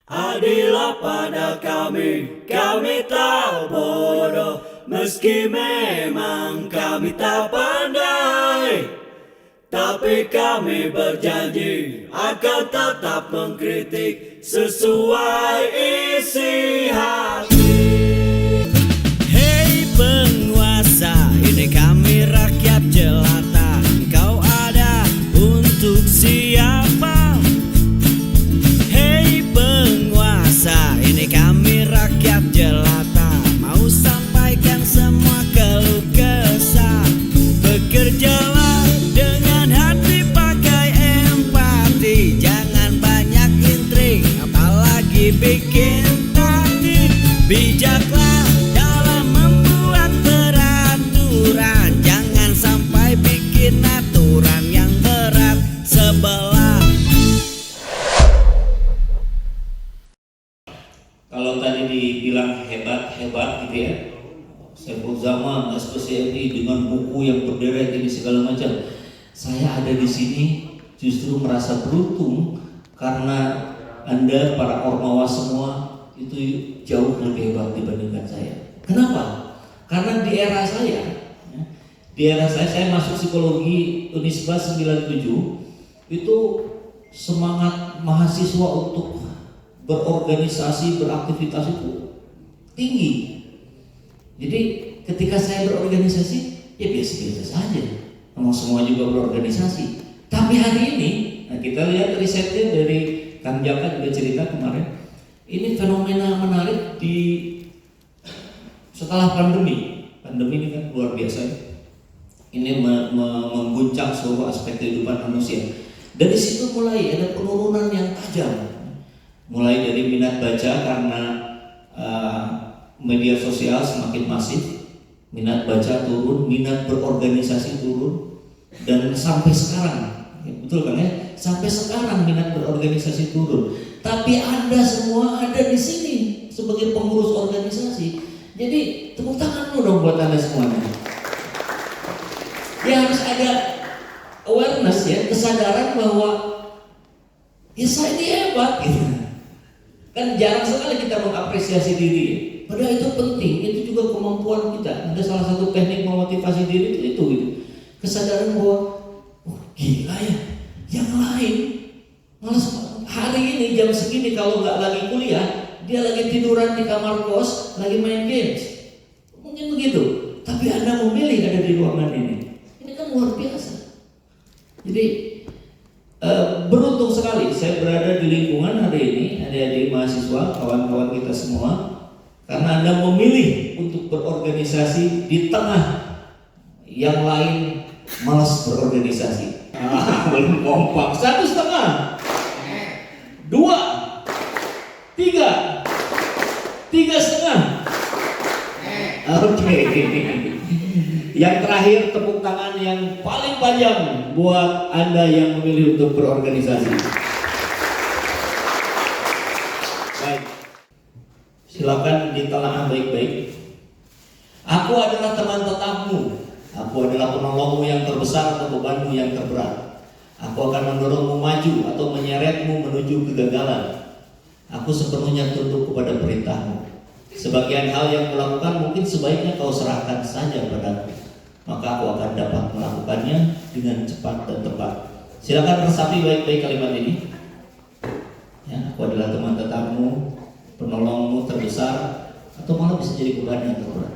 Adillah pada kami tak bodoh, meski memang kami tak pandai. Tapi kami berjanji akan tetap mengkritik sesuai isi hati. Hei penguasa, ini kami rakyat jelata. Engkau ada untuk siapa? Hei penguasa, ini kami rakyat jelata. Mau sampaikan semua keluh kesah. Bekerjalah dengan hati, pakai empati. Jangan banyak intrik, apalagi bikin taktik. Bijaklah dalam membuat peraturan. Jangan sampai bikin aturan yang berat sebelah. Kalau tadi dibilang hebat gitu ya, Saiful Zaman, SPCMI dengan buku yang berderet ini segala macam. Saya ada di sini justru merasa beruntung karena Anda para ormawa semua itu jauh lebih hebat dibandingkan saya. Kenapa? Karena di era saya masuk psikologi Unisba 97 itu semangat mahasiswa untuk berorganisasi, beraktivitas itu tinggi. Jadi ketika saya berorganisasi, ya biasa-biasa saja. Memang semua juga berorganisasi. Tapi hari ini, nah kita lihat risetnya dari Kang Jaka juga cerita kemarin. Ini fenomena menarik di setelah pandemi. Pandemi ini kan luar biasa. Ini mengguncang seluruh aspek kehidupan manusia. Dari situ mulai ada penurunan yang tajam. Mulai dari minat baca karena media sosial semakin masif, minat baca turun, minat berorganisasi turun, dan sampai sekarang, ya, betul kan ya? Sampai sekarang minat berorganisasi turun. Tapi Anda semua ada di sini sebagai pengurus organisasi. Jadi tepuk tangan dulu dong buat Anda semuanya. Ya harus ada awareness ya, kesadaran bahwa ya saya ini hebat gitu. Kan jarang sekali kita mengapresiasi diri. Padahal itu penting, itu juga kemampuan kita. Ada salah satu teknik memotivasi diri itu gitu. Kesadaran bahwa oh gila ya, yang lain malah hari ini jam segini kalau nggak lagi kuliah, dia lagi tiduran di kamar kos, lagi main games. Mungkin begitu. Tapi Anda memilih ada di ruangan ini. Ini kan luar biasa. Jadi beruntung sekali saya berada di lingkungan hari ini, adik-adik mahasiswa, kawan-kawan kita semua, karena Anda memilih untuk berorganisasi di tengah yang lain malas berorganisasi. Belum kompak. 1,5, 2, 3, 3,5. Oke. Yang terakhir tepuk tangan yang paling panjang buat Anda yang memilih untuk berorganisasi. Baik. Silakan ditelaah baik-baik. Aku adalah teman tetapmu. Aku adalah penolongmu yang terbesar atau bebanmu yang terberat. Aku akan mendorongmu maju atau menyeretmu menuju kegagalan. Aku sepenuhnya tunduk kepada perintahmu. Sebagian hal yang kulakukan mungkin sebaiknya kau serahkan saja padaku. Maka aku akan dapat melakukannya dengan cepat dan tepat. Silakan resapi baik-baik kalimat ini. Ya, aku adalah teman tetapmu, penolongmu terbesar, atau malah bisa jadi beban yang terberat.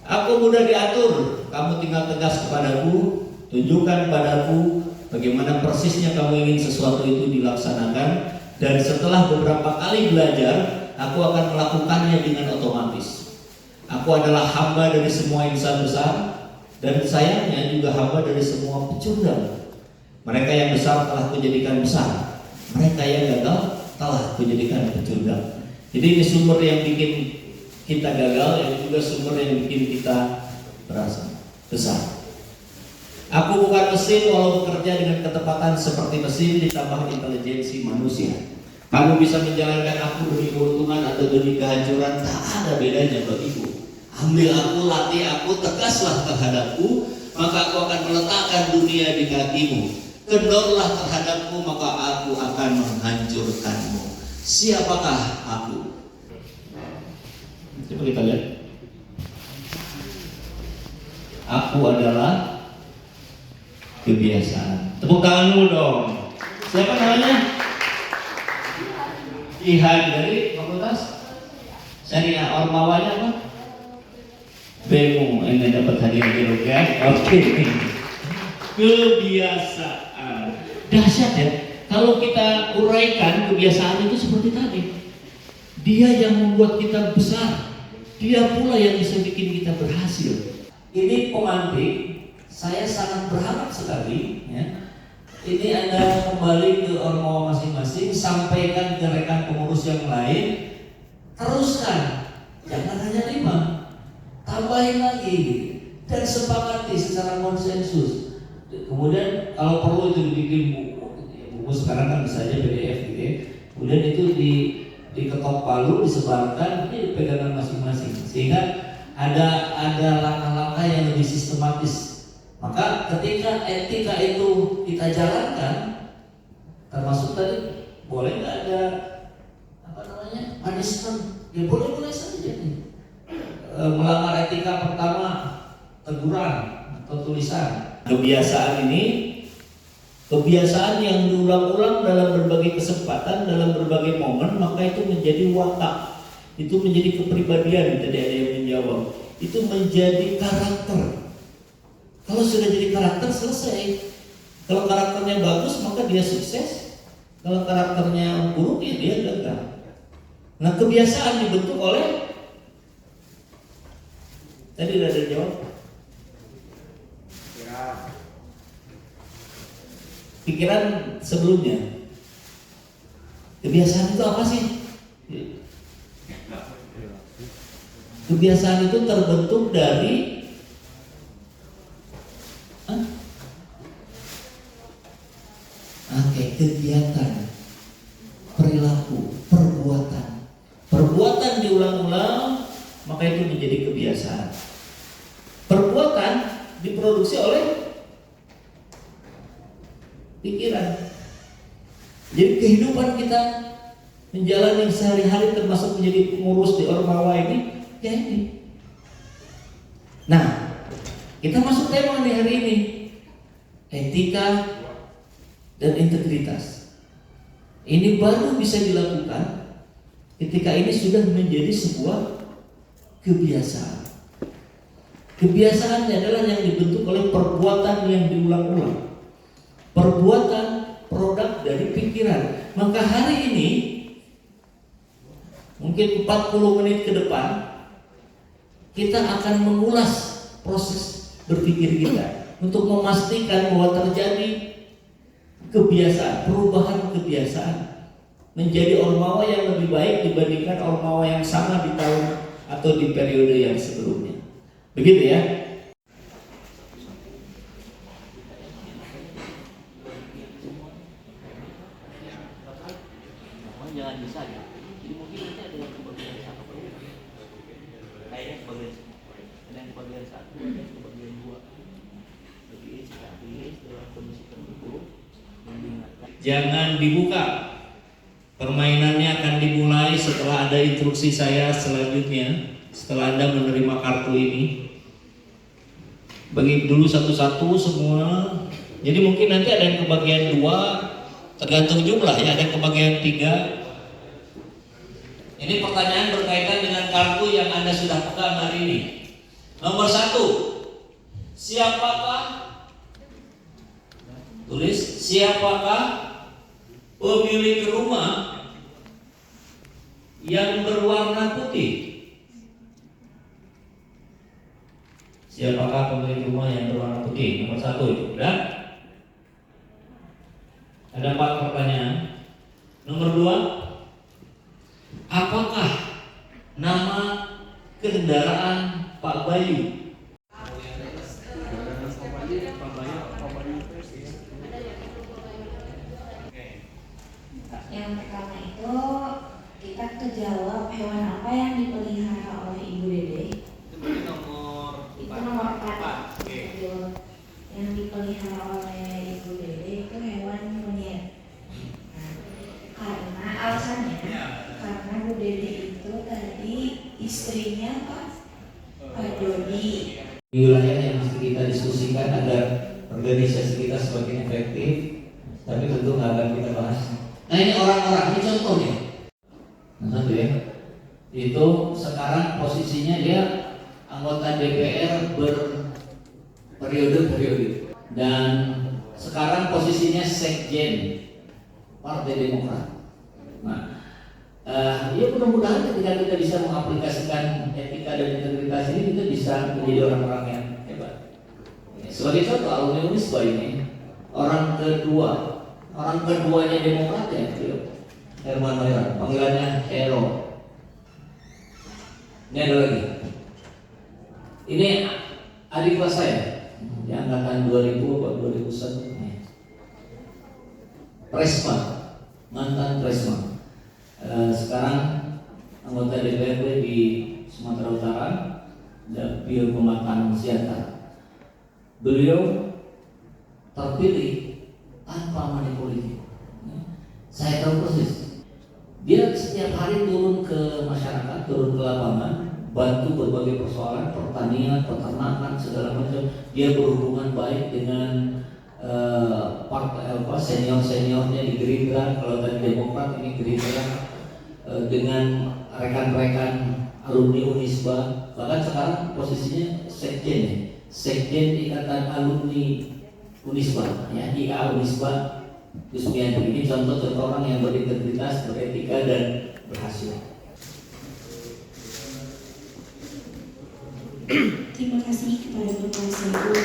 Aku mudah diatur, kamu tinggal tegas kepadaku, tunjukkan padaku bagaimana persisnya kamu ingin sesuatu itu dilaksanakan, dan setelah beberapa kali belajar, aku akan melakukannya dengan otomatis. Aku adalah hamba dari semua insan besar, dan sayangnya juga hamba dari semua pecundang. Mereka yang besar telah kujadikan besar, mereka yang gagal telah kujadikan pecundang. Jadi ini sumber yang bikin kita gagal, yang juga sumber yang bikin kita berasa besar. Aku bukan mesin walau bekerja dengan ketepatan seperti mesin ditambah intelijensi manusia. Kamu bisa menjalankan aku demi keuntungan atau demi kehancuran, tak ada bedanya bagiku. Ambil aku, latih aku, tegaslah terhadapku, maka aku akan meletakkan dunia di kakimu. Kendorlah terhadapku, maka aku akan menghancurkanmu. siapakah aku? Coba kita lihat. Aku adalah kebiasaan. Tepuk tangan dulu dong. Siapa namanya? Ihan dari Fakultas Syariah. Ormawanya apa? Bemo. Ini dapat hadiah biru kan? Oke. Kebiasaan. Dahsyat ya. Kalau kita uraikan kebiasaan itu seperti tadi. Dia yang membuat kita besar. Dia pula yang bisa bikin kita berhasil. Ini pemantik. Saya sangat berharap sekali ya. Ini Anda kembali ke ormawa masing-masing, sampaikan ke rekan pengurus yang lain, teruskan, jangan hanya 5, tambahin lagi dan sepakati secara konsensus. Kemudian kalau perlu itu dibikin buku sekarang kan bisa aja PDF gitu ya. Kemudian itu diketok palu, disebarkan, ini pegangan masing-masing sehingga ada langkah-langkah yang lebih sistematis. Maka ketika etika itu kita jalankan, termasuk tadi boleh nggak ada punishment? Ya boleh saja nih. Melanggar etika pertama teguran atau tulisan. Kebiasaan ini kebiasaan yang diulang-ulang dalam berbagai kesempatan, dalam berbagai momen, maka itu menjadi watak, itu menjadi kepribadian. Tadi ada yang menjawab, itu menjadi karakter. Kalau sudah jadi karakter selesai. Kalau karakternya bagus maka dia sukses. Kalau karakternya buruk ya dia gagal. Nah kebiasaan dibentuk oleh tadi udah ada jawab. Pikiran sebelumnya. Kebiasaan itu apa sih? Kebiasaan itu terbentuk dari kegiatan, perilaku, perbuatan diulang-ulang, maka itu menjadi kebiasaan. Perbuatan diproduksi oleh pikiran. Jadi kehidupan kita menjalani sehari-hari termasuk menjadi pengurus di ormawa ini, ya ini. Nah, kita masuk tema di hari ini, etika dan integritas. Ini baru bisa dilakukan ketika ini sudah menjadi sebuah kebiasaan. Kebiasaannya adalah yang dibentuk oleh perbuatan yang diulang-ulang. Perbuatan produk dari pikiran. Maka hari ini mungkin 40 menit ke depan kita akan mengulas proses berpikir kita untuk memastikan bahwa terjadi kebiasaan, perubahan kebiasaan menjadi ormawa yang lebih baik dibandingkan ormawa yang sama di tahun atau di periode yang sebelumnya. Begitu ya. Jangan bisa ya. Jadi mungkin nanti ada yang kebagian satu, kayaknya kebagian satu, ada yang kebagian 2. Jadi dalam kondisi tertentu. Jangan dibuka. Permainannya akan dimulai setelah ada instruksi saya selanjutnya. Setelah Anda menerima kartu ini, bagi dulu satu-satu semua. Jadi mungkin nanti ada yang kebagian 2, tergantung jumlah ya. Ada yang kebagian 3. Ini pertanyaan berkaitan dengan kartu yang Anda sudah pegang hari ini. Nomor 1, siapakah? Tulis, siapakah pemilik rumah yang berwarna putih? Siapakah pemilik rumah yang berwarna putih? Nomor 1 itu, udah? Ada 4 pertanyaan. Nomor 2, apakah nama kendaraan Pak Bayu? Yang pertama itu kita kejawab hewan apa yang dipelihara oleh Ibu Dede. Itu nomor 4. Yang dipelihara oleh Ibu Dede itu hewan monyet. Nah, karena alasannya karena Bu Dede itu tadi istrinya Pak Dodi. Wilayah yang mesti kita diskusikan agar organisasi kita semakin efektif, tapi tentu nggak akan kita bahas. Nah ini orang-orang, ini contohnya. Nah satu ya, itu sekarang posisinya dia anggota DPR berperiode-periode, dan sekarang posisinya sekjen Partai Demokrat. Nah, ya mudah-mudahan ketika kita bisa mengaplikasikan etika dan integritas ini, kita bisa menjadi orang-orang yang hebat. Sebagai contoh, alumni Unisba ini orang keduanya Demokrat ya, Herman Hairan, panggilannya Hero. Ini ada lagi. Ini adik kelas saya, yang angkatan 2000 atau 2001. Presma, mantan Presma. Sekarang anggota DPRD di Sumatera Utara dan Biro Pematang Siantar. Beliau terpilih tanpa money politik. Saya tahu persis. Dia setiap hari turun ke masyarakat, turun ke lapangan, bantu berbagai persoalan pertanian, peternakan, segala macam. Dia berhubungan baik dengan senior-seniornya di Gerindra. Kalau tadi Demokrat, ini Gerindra, dengan rekan-rekan alumni Unisba. Bahkan sekarang posisinya sekjen Ikatan Alumni Unisba, ya, IA Unisba Kusmianto. Ini contoh-contoh orang yang berintegritas, beretika, dan berhasil. Terima kasih kepada Bapak Saiful.